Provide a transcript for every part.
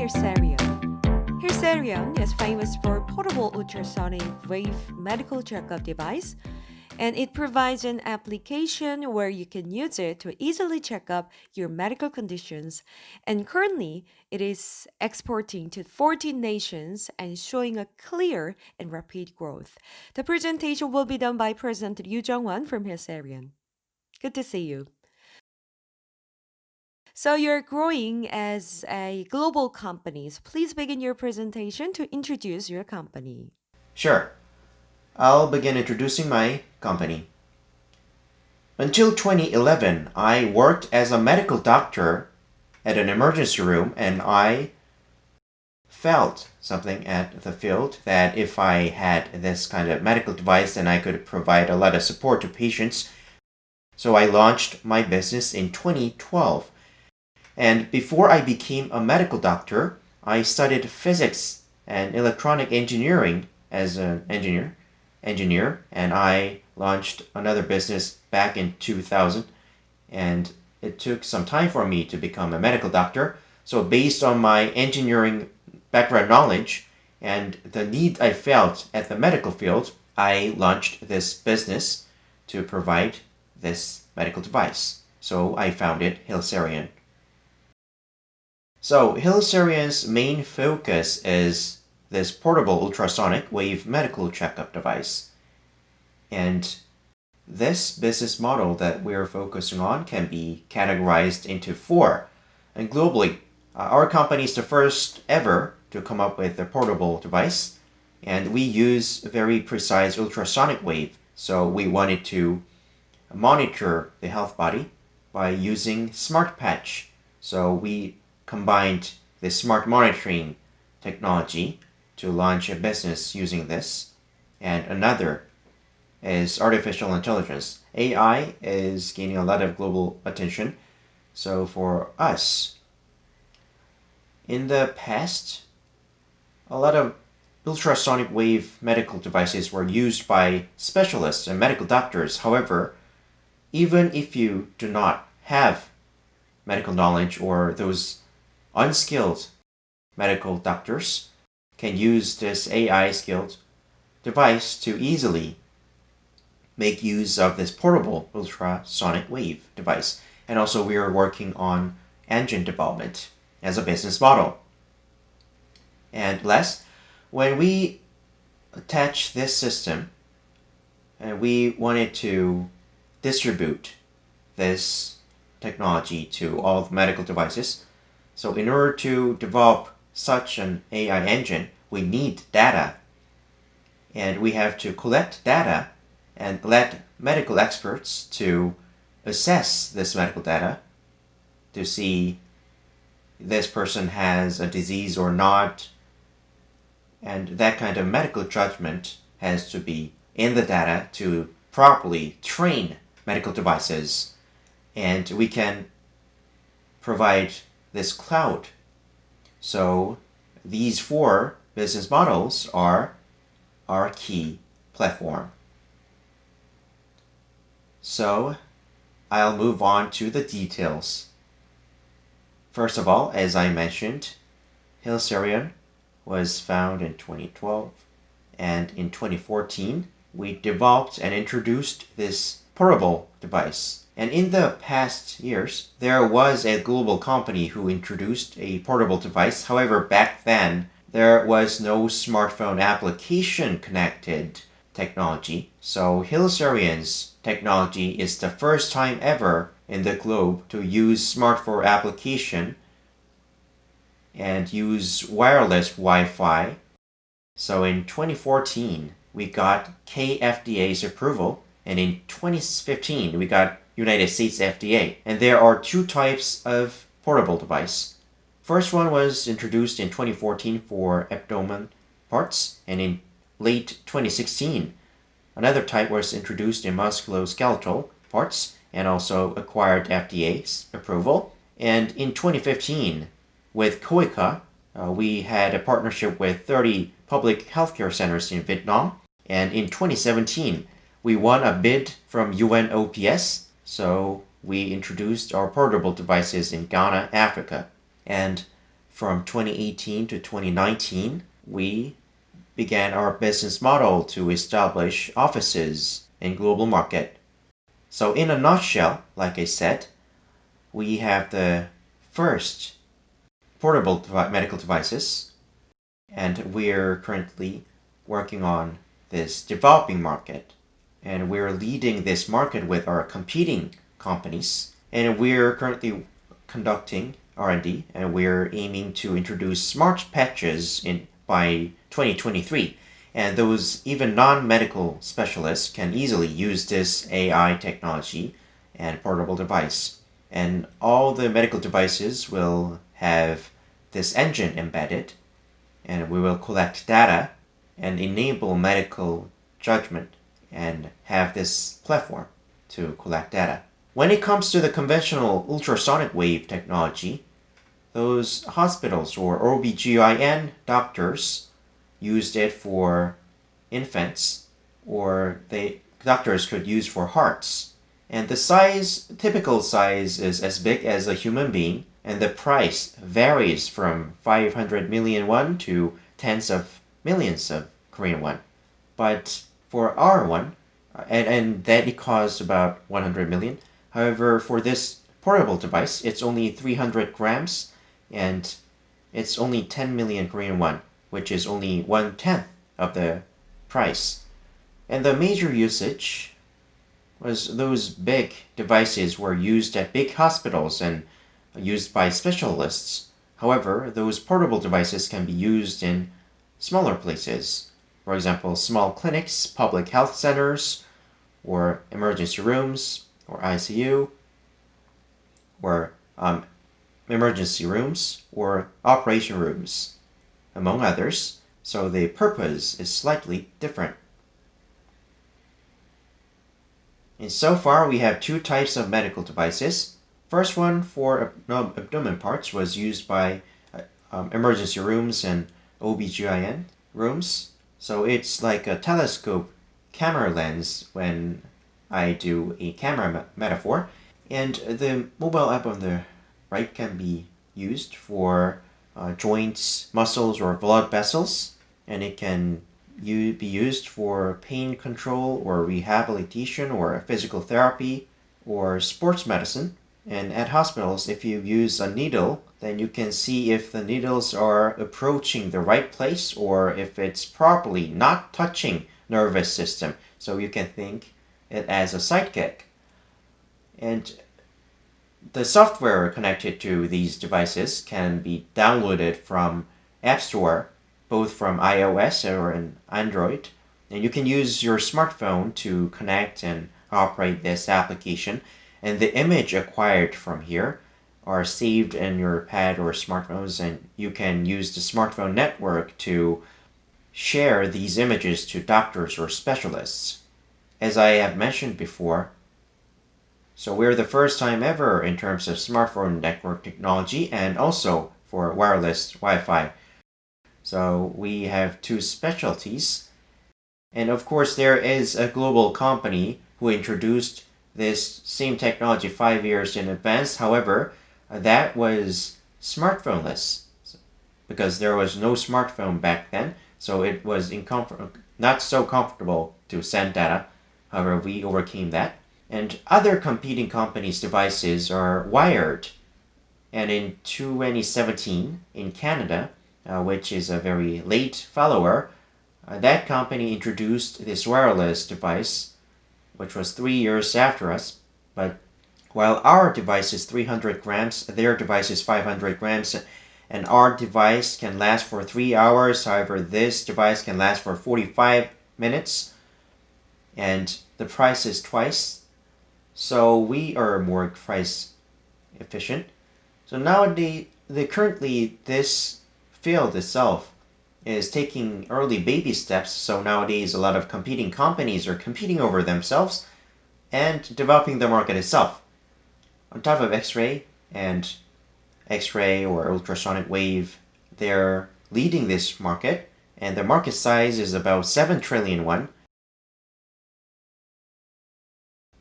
Healcerion. Healcerion is famous for portable ultrasonic wave medical checkup device, and it provides an application where you can use it to easily check up your medical conditions. And currently, it is exporting to 14 nations and showing a clear and rapid growth. The presentation will be done by President Yu Jung-won from Healcerion. Good to see you. So you're growing as a global company. So please begin your presentation to introduce your company. Sure. I'll begin introducing my company. Until 2011, I worked as a medical doctor at an emergency room, and I felt something at the field that if I had this kind of medical device, then I could provide a lot of support to patients. So I launched my business in 2012. And before I became a medical doctor, I studied physics and electronic engineering as an engineer, and I launched another business back in 2000. And it took some time for me to become a medical doctor. So based on my engineering background knowledge and the need I felt at the medical field, I launched this business to provide this medical device. So I founded Healcerion. So Healcerion's main focus is this portable ultrasonic wave medical checkup device. And this business model that we're focusing on can be categorized into four. And globally, our company is the first ever to come up with a portable device. And we use very precise ultrasonic wave. So we wanted to monitor the health body by using smart patch. So we combined the smart monitoring technology to launch a business using this. And another is artificial intelligence. AI is gaining a lot of global attention. So for us, in the past, a lot of ultrasonic wave medical devices were used by specialists and medical doctors. However, even if you do not have medical knowledge, or those unskilled medical doctors can use this AI skilled device to easily make use of this portable ultrasonic wave device. And also we are working on engine development as a business model. And last, when we attach this system and we wanted to distribute this technology to all the medical devices. So in order to develop such an AI engine, we need data. And we have to collect data and let medical experts to assess this medical data to see this person has a disease or not. And that kind of medical judgment has to be in the data to properly train medical devices. And we can provide this cloud. So these four business models are our key platform. So I'll move on to the details. First of all, as I mentioned, Healcerion was founded in 2012, and in 2014 we developed and introduced this portable device. And in the past years, there was a global company who introduced a portable device. However, back then, there was no smartphone application connected technology. So Healcerion's technology is the first time ever in the globe to use smartphone application and use wireless Wi-Fi. So in 2014, we got KFDA's approval, and in 2015, we got United States FDA. And there are two types of portable device. First one was introduced in 2014 for abdomen parts, and in late 2016, another type was introduced in musculoskeletal parts and also acquired FDA's approval. And in 2015, with COICA, we had a partnership with 30 public healthcare centers in Vietnam. And in 2017, we won a bid from UNOPS. So we introduced our portable devices in Ghana, Africa. And from 2018 to 2019, we began our business model to establish offices in global market. So in a nutshell, like I said, we have the first portable medical devices, and we're currently working on this developing market. And we're leading this market with our competing companies. And we're currently conducting R&D, and we're aiming to introduce smart patches by 2023. And those even non-medical specialists can easily use this AI technology and portable device. And all the medical devices will have this engine embedded, and we will collect data and enable medical judgment and have this platform to collect data. When it comes to the conventional ultrasonic wave technology, those hospitals or OBGYN doctors used it for infants, or doctors could use for hearts. And the typical size is as big as a human being, and the price varies from 500 million won to tens of millions of Korean won. But for our one, and that it costs about 100 million. However, for this portable device, it's only 300 grams, and it's only 10 million Korean won, which is only 1/10 of the price. And the major usage was those big devices were used at big hospitals and used by specialists. However, those portable devices can be used in smaller places. For example, small clinics, public health centers, or emergency rooms, or ICU, or emergency rooms, or operation rooms, among others. So the purpose is slightly different. And so far we have two types of medical devices. First one for abdomen parts was used by emergency rooms and OBGYN rooms. So it's like a telescope camera lens when I do a camera metaphor. And the mobile app on the right can be used for joints, muscles, or blood vessels. And it can be used for pain control or rehabilitation or physical therapy or sports medicine. And at hospitals, if you use a needle, then you can see if the needles are approaching the right place or if it's properly not touching nervous system. So you can think it as a sidekick. And the software connected to these devices can be downloaded from App Store, both from iOS or an Android. And you can use your smartphone to connect and operate this application. And the image acquired from here are saved in your pad or smartphones, and you can use the smartphone network to share these images to doctors or specialists. As I have mentioned before, so we're the first time ever in terms of smartphone network technology and also for wireless Wi-Fi. So we have two specialties. And of course, there is a global company who introduced this same technology 5 years in advance. However, that was smartphoneless because there was no smartphone back then. So it was not so comfortable to send data. However, we overcame that. And other competing companies' devices are wired. And in 2017, in Canada, which is a very late follower, that company introduced this wireless device, which was 3 years after us. But while our device is 300 grams, their device is 500 grams, and our device can last for 3 hours. However, this device can last for 45 minutes, and the price is twice. So we are more price efficient. So nowadays, currently this field itself is taking early baby steps. So nowadays, a lot of competing companies are competing over themselves and developing the market itself. On top of X-ray and X-ray or ultrasonic wave, they're leading this market, and the market size is about 7 trillion won.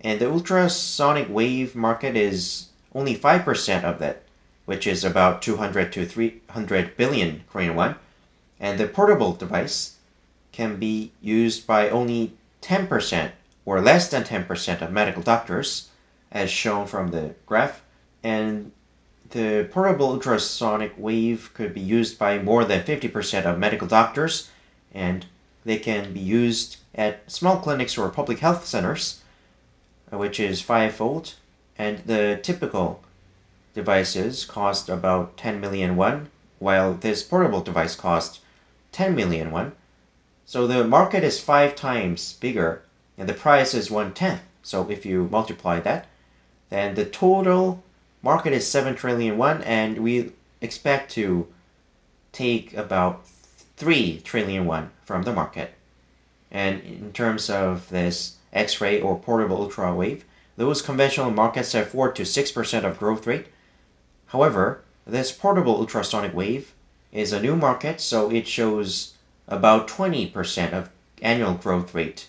And the ultrasonic wave market is only 5% of that. which is about 200 to 300 billion Korean won. And the portable device can be used by only 10% or less than 10% of medical doctors, as shown from the graph. And the portable ultrasonic wave could be used by more than 50% of medical doctors, and they can be used at small clinics or public health centers, which is fivefold. And the typical devices cost about 10 million won, while this portable device costs 10 million won. So the market is 5 times bigger, and the price is 1/10. So if you multiply that, then the total market is 7 trillion won, and we expect to take about 3 trillion won from the market. And in terms of this X-ray or portable ultra wave, those conventional markets have 4 to 6% of growth rate. However, this portable ultrasonic wave is a new market, so it shows about 20% of annual growth rate.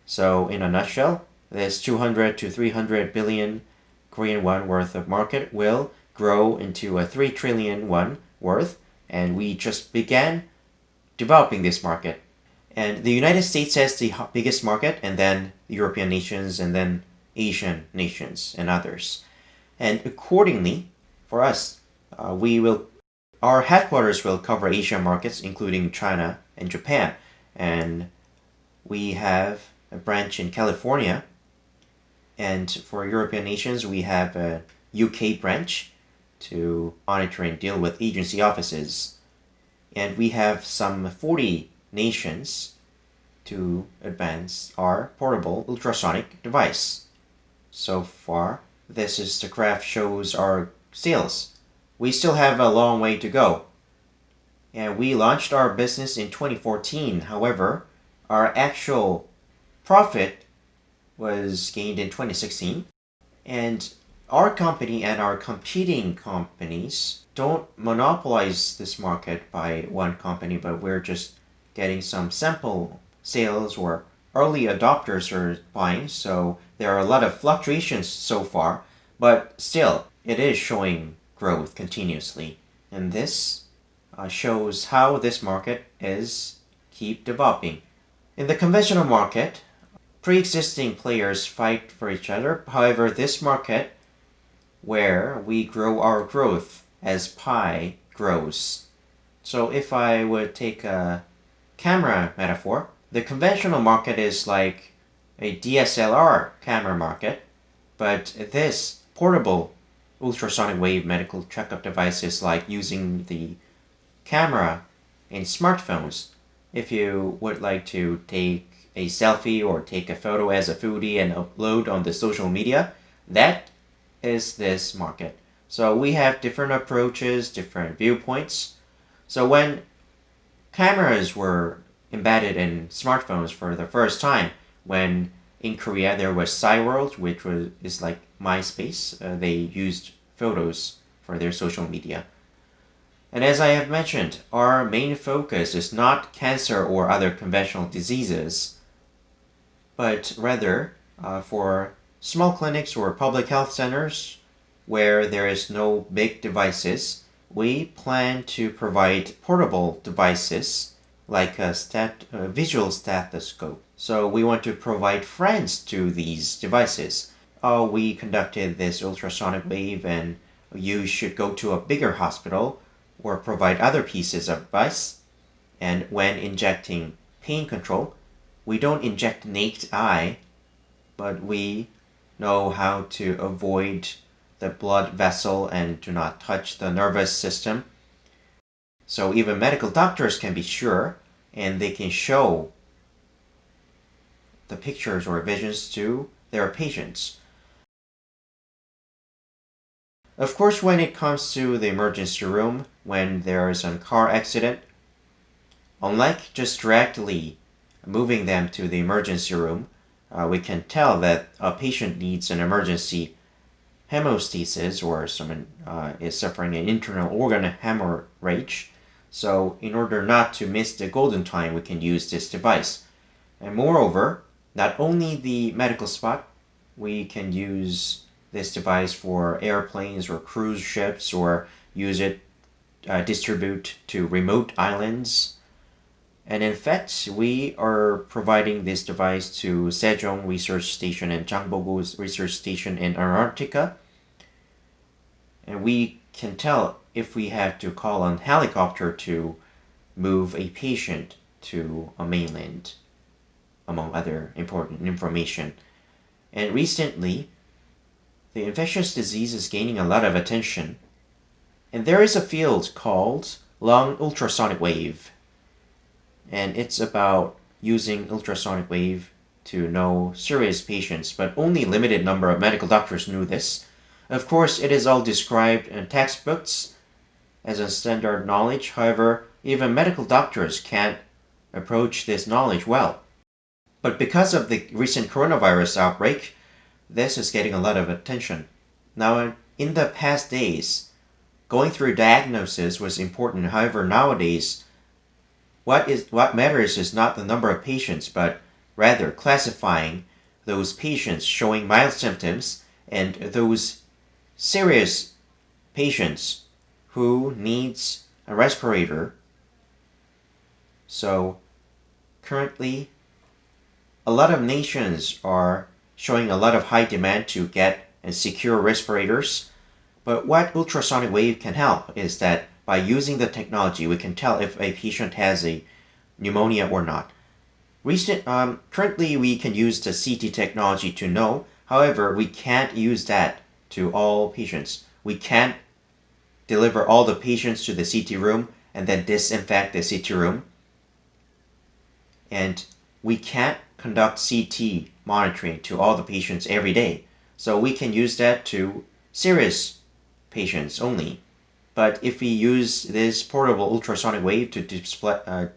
So in a nutshell, this 200 to 300 billion Korean won worth of market will grow into a 3 trillion won worth, and we just began developing this market. And the United States has the biggest market, and then the European nations, and then Asian nations, and others. And accordingly, for us, our headquarters will cover Asian markets, including China and Japan, and we have a branch in California. And for European nations, we have a UK branch to monitor and deal with agency offices. And we have some 40 nations to advance our portable ultrasonic device. So far, this is the graph shows our sales. We still have a long way to go. And we launched our business in 2014. However, our actual profit was gained in 2016. And our company and our competing companies don't monopolize this market by one company, but we're just getting some sample sales or early adopters are buying. So there are a lot of fluctuations so far, but still, it is showing growth continuously. And this shows how this market is keep developing. In the conventional market, pre-existing players fight for each other. However, this market, where we grow our growth as pie grows. So if I would take a camera metaphor, the conventional market is like a DSLR camera market, but this portable ultrasonic wave medical checkup device is like using the camera in smartphones. If you would like to take a selfie or take a photo as a foodie and upload on the social media, that is this market. So we have different approaches, different viewpoints. So when cameras were embedded in smartphones for the first time, when in Korea there was Cyworld, which is like MySpace, they used photos for their social media. And as I have mentioned, our main focus is not cancer or other conventional diseases, but rather for small clinics or public health centers where there is no big devices, we plan to provide portable devices like a visual stethoscope. So we want to provide friends to these devices. Oh, we conducted this ultrasonic wave and you should go to a bigger hospital or provide other pieces of advice. And when injecting pain control, we don't inject naked eye, but we know how to avoid the blood vessel and do not touch the nervous system. So even medical doctors can be sure and they can show the pictures or visions to their patients. Of course, when it comes to the emergency room, when there is a car accident, unlike just directly moving them to the emergency room, we can tell that a patient needs an emergency hemostasis or someone is suffering an internal organ hemorrhage. So in order not to miss the golden time, we can use this device. And moreover, not only the medical spot, we can use this device for airplanes or cruise ships, or use it distribute to remote islands. And in fact, we are providing this device to Sejong Research Station and Changbogu Research Station in Antarctica. And we can tell if we have to call on helicopter to move a patient to a mainland, among other important information. And recently, the infectious disease is gaining a lot of attention. And there is a field called lung ultrasonic wave. And it's about using ultrasonic wave to know serious patients, but only a limited number of medical doctors knew this. Of course, it is all described in textbooks as a standard knowledge. However, even medical doctors can't approach this knowledge well. But because of the recent coronavirus outbreak, this is getting a lot of attention. Now, in the past days, going through diagnosis was important. However, nowadays, what matters is not the number of patients, but rather classifying those patients showing mild symptoms and those serious patients who needs a respirator. So currently, a lot of nations are showing a lot of high demand to get and secure respirators. But what ultrasonic wave can help is that by using the technology, we can tell if a patient has a pneumonia or not. Currently, we can use the CT technology to know. However, we can't use that to all patients. We can't deliver all the patients to the CT room and then disinfect the CT room. And we can't conduct CT monitoring to all the patients every day. So we can use that to serious patients only. But if we use this portable ultrasonic wave to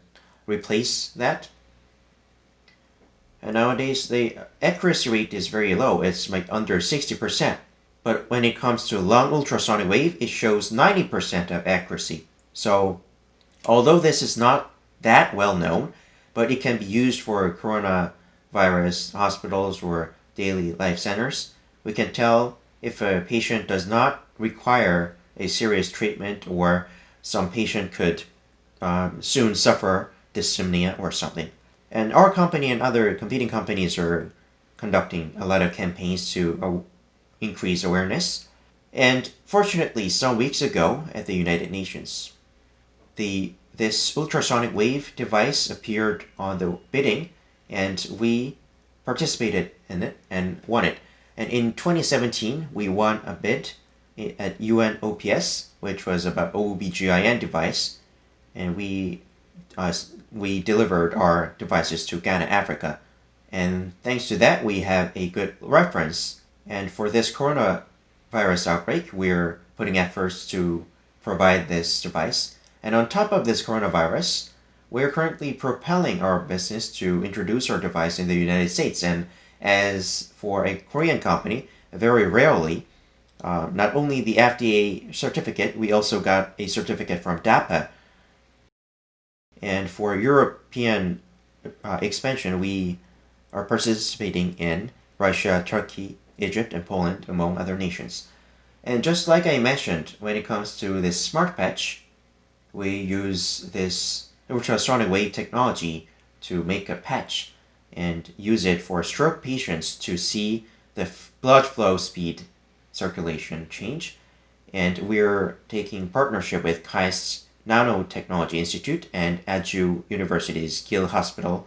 replace that, and nowadays the accuracy rate is very low. It's like under 60%. But when it comes to lung ultrasonic wave, it shows 90% of accuracy. So although this is not that well known, but it can be used for coronavirus hospitals or daily life centers, we can tell if a patient does not require a serious treatment, or some patient could soon suffer dyspnea or something. And our company and other competing companies are conducting a lot of campaigns to increase awareness. And fortunately, some weeks ago at the United Nations, this ultrasonic wave device appeared on the bidding, and we participated in it and won it. And in 2017, we won a bid at UNOPS, which was about OBGYN device, and we delivered our devices to Ghana, Africa. And thanks to that, we have a good reference. And for this coronavirus outbreak, we're putting efforts to provide this device. And on top of this coronavirus, we're currently propelling our business to introduce our device in the United States. And as for a Korean company, very rarely, not only the FDA certificate, we also got a certificate from DAPA. And for European expansion, we are participating in Russia, Turkey, Egypt, and Poland, among other nations. And just like I mentioned, when it comes to this smart patch, we use this ultrasonic wave technology to make a patch and use it for stroke patients to see the blood flow speed circulation change. And we're taking partnership with KAIST's Nanotechnology Institute and Adju University's Gill Hospital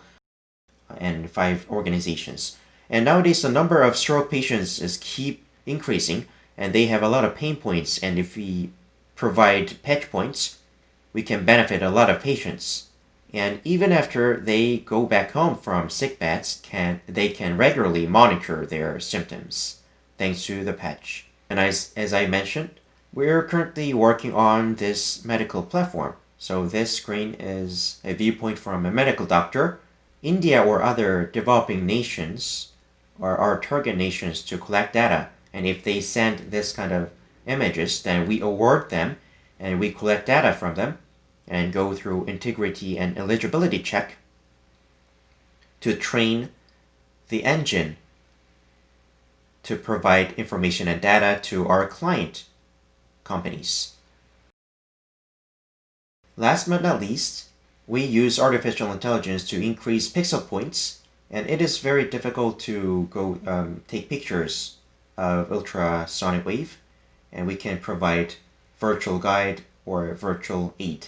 and 5 organizations. And nowadays, the number of stroke patients is keep increasing, and they have a lot of pain points. And if we provide patch points, we can benefit a lot of patients. And even after they go back home from sick beds, they can regularly monitor their symptoms thanks to the patch. And as I mentioned, we're currently working on this medical platform. So this screen is a viewpoint from a medical doctor. India or other developing nations are our target nations to collect data. And if they send this kind of images, then we award them and we collect data from them and go through integrity and eligibility check to train the engine to provide information and data to our client companies. Last but not least, we use artificial intelligence to increase pixel points, and it is very difficult to go take pictures of ultrasonic wave, and we can provide virtual guide or virtual aid.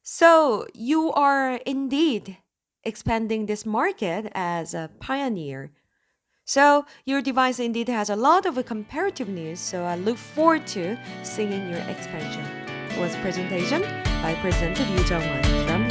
So you are indeed expanding this market as a pioneer. So your device indeed has a lot of comparative news. So I look forward to seeing your expansion. It was a presentation by Presenter Yu Jung-won from